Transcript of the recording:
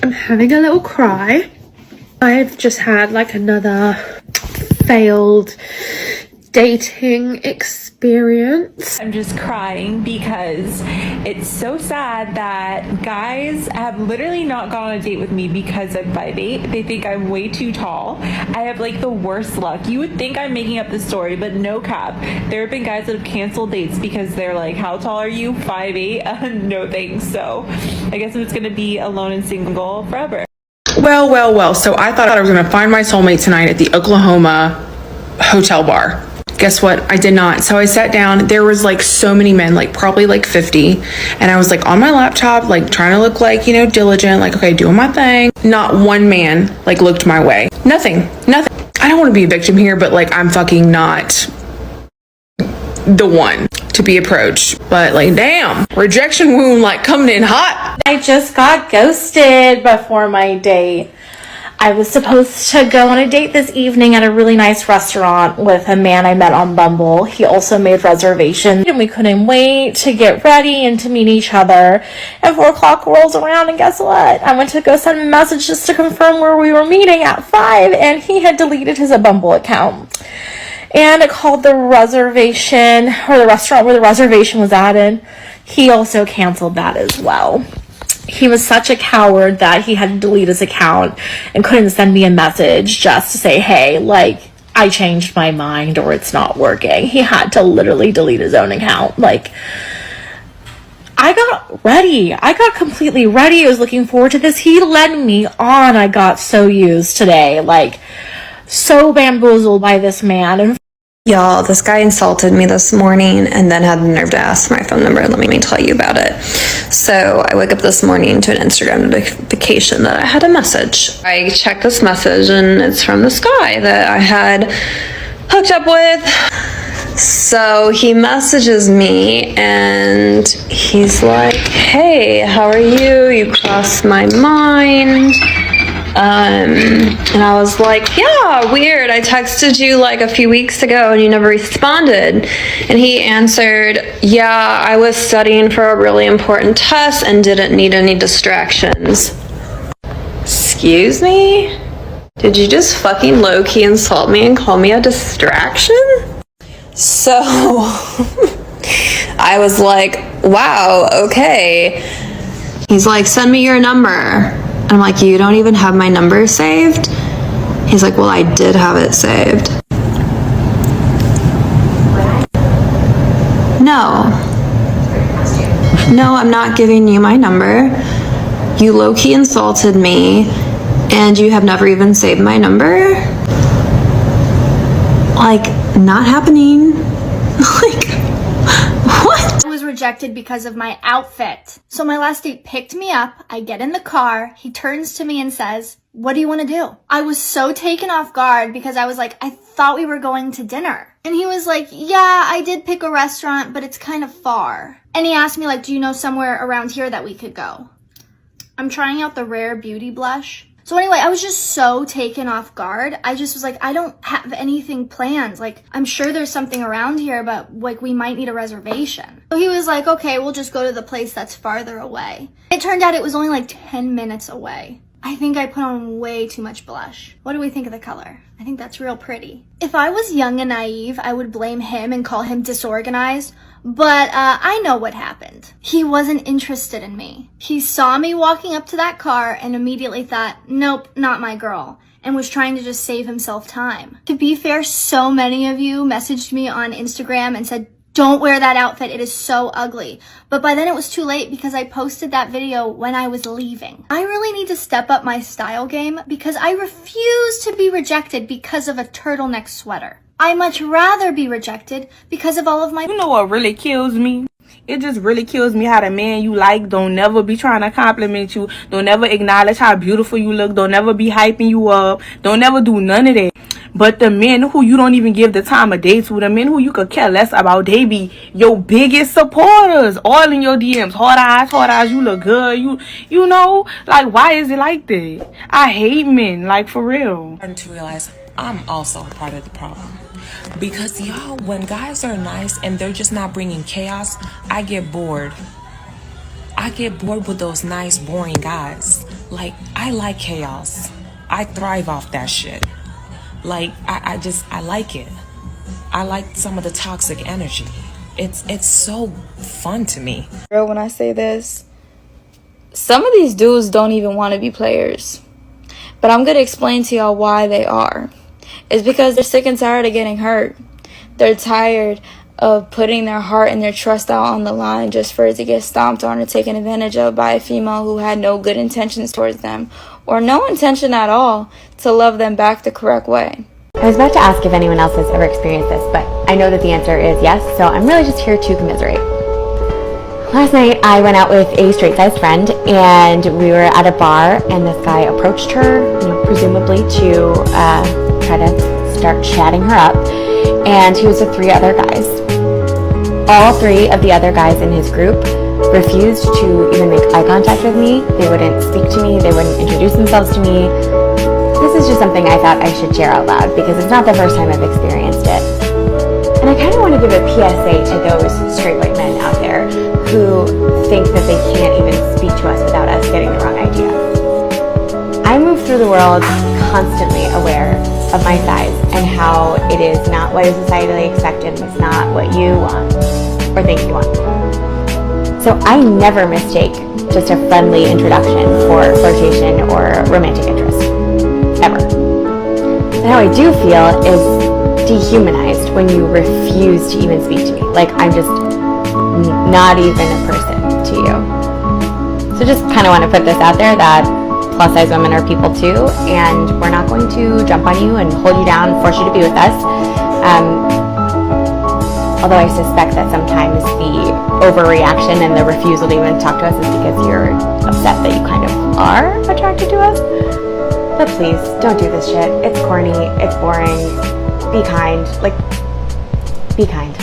I'm having a little cry. I've just had like another failed dating experience. I'm just crying because it's so sad that guys have literally not gone on a date with me because I'm 5'8". They think I'm way too tall. I have like the worst luck. You would think I'm making up this story, but no cap. There have been guys that have canceled dates because they're like, how tall are you? 5'8"? No thanks. So I guess I'm just gonna be alone and single forever. Well, so I thought I was gonna find my soulmate tonight at the Oklahoma hotel bar. Guess what? I did not. So I sat down. There was like so many men, like probably like 50. And I was like on my laptop, like trying to look like, you know, diligent, like, okay, doing my thing. Not one man like looked my way. Nothing. I don't want to be a victim here, but like I'm fucking not the one to be approached. But like, damn, rejection wound like coming in hot. I just got ghosted before my date. I was supposed to go on a date this evening at a really nice restaurant with a man I met on Bumble. He also made reservations, and we couldn't wait to get ready and to meet each other. And 4 o'clock rolls around, and guess what? I went to go send him a message just to confirm where we were meeting at 5, and he had deleted his Bumble account. And it called the reservation, or the restaurant where the reservation was added. He also canceled that as well. He was such a coward that he had to delete his account and couldn't send me a message just to say, hey, like, I changed my mind or it's not working. He had to literally delete his own account. Like, I got ready. I got completely ready. I was looking forward to this. He led me on. I got so used today. Like, so bamboozled by this man. And y'all, this guy insulted me this morning and then had the nerve to ask my phone number. Let me tell you about it. So I wake up this morning to an Instagram notification that I had a message. I check this message and it's from this guy that I had hooked up with. So he messages me and he's like, hey, how are you? You crossed my mind. And I was like, yeah, weird. I texted you like a few weeks ago and you never responded. And he answered, yeah, I was studying for a really important test and didn't need any distractions. Excuse me? Did you just fucking low-key insult me and call me a distraction? So I was like, wow, okay. He's like, send me your number. I'm like, you don't even have my number saved? He's like, well, I did have it saved. No, I'm not giving you my number. You low-key insulted me, and you have never even saved my number? Like, not happening. Like, what? I was rejected because of my outfit. So my last date picked me up, I get in the car, he turns to me and says, what do you want to do? I was so taken off guard because I was like, I thought we were going to dinner. And he was like, yeah, I did pick a restaurant, but it's kind of far. And he asked me like, do you know somewhere around here that we could go? I'm trying out the Rare Beauty blush. So anyway, I was just so taken off guard. I just was like, I don't have anything planned. Like, I'm sure there's something around here, but like we might need a reservation. So he was like, okay, we'll just go to the place that's farther away. It turned out it was only like 10 minutes away. I think I put on way too much blush. What do we think of the color? I think that's real pretty. If I was young and naive, I would blame him and call him disorganized. But I know what happened. He wasn't interested in me. He saw me walking up to that car and immediately thought, nope, not my girl, and was trying to just save himself time. To be fair, so many of you messaged me on Instagram and said, don't wear that outfit, it is so ugly. But by then it was too late because I posted that video when I was leaving. I really need to step up my style game because I refuse to be rejected because of a turtleneck sweater. I much rather be rejected because of all of my— You know what really kills me? It just really kills me how the man you like don't never be trying to compliment you, don't never acknowledge how beautiful you look, don't never be hyping you up, don't never do none of that. But the men who you don't even give the time of day to, the men who you could care less about, they be your biggest supporters, all in your DMs. Hard eyes, you look good, you know, like, why is it like that? I hate men, like, for real. I'm starting to realize I'm also part of the problem. Because y'all, when guys are nice and they're just not bringing chaos, I get bored. I get bored with those nice, boring guys. Like, I like chaos. I thrive off that shit. Like, I like it. I like some of the toxic energy. It's so fun to me. Girl, when I say this, some of these dudes don't even want to be players. But I'm going to explain to y'all why they are. It's because they're sick and tired of getting hurt. They're tired of putting their heart and their trust out on the line just for it to get stomped on or taken advantage of by a female who had no good intentions towards them, or no intention at all to love them back the correct way. I was about to ask if anyone else has ever experienced this, but I know that the answer is yes, so I'm really just here to commiserate. Last night I went out with a straight-sized friend, and we were at a bar, and this guy approached her, presumably to try to start chatting her up, and he was with 3 other guys. All 3 of the other guys in his group refused to even make eye contact with me. They wouldn't speak to me, they wouldn't introduce themselves to me. This is just something I thought I should share out loud because it's not the first time I've experienced it. And I kind of want to give a PSA to those straight white men out there who think that they can't even speak to us without us getting the wrong idea. I move through the world constantly aware of my size and how it is not what is societally expected and it's not what you want or think you want. So I never mistake just a friendly introduction for flirtation or romantic interest. Ever. But how I do feel is dehumanized when you refuse to even speak to me. Like I'm just not even a person to you. So just kind of want to put this out there that plus size women are people too, and we're not going to jump on you and hold you down and force you to be with us. Although I suspect that sometimes the overreaction and the refusal to even talk to us is because you're upset that you kind of are attracted to us. But please, don't do this shit. It's corny, it's boring. Be kind. Be kind.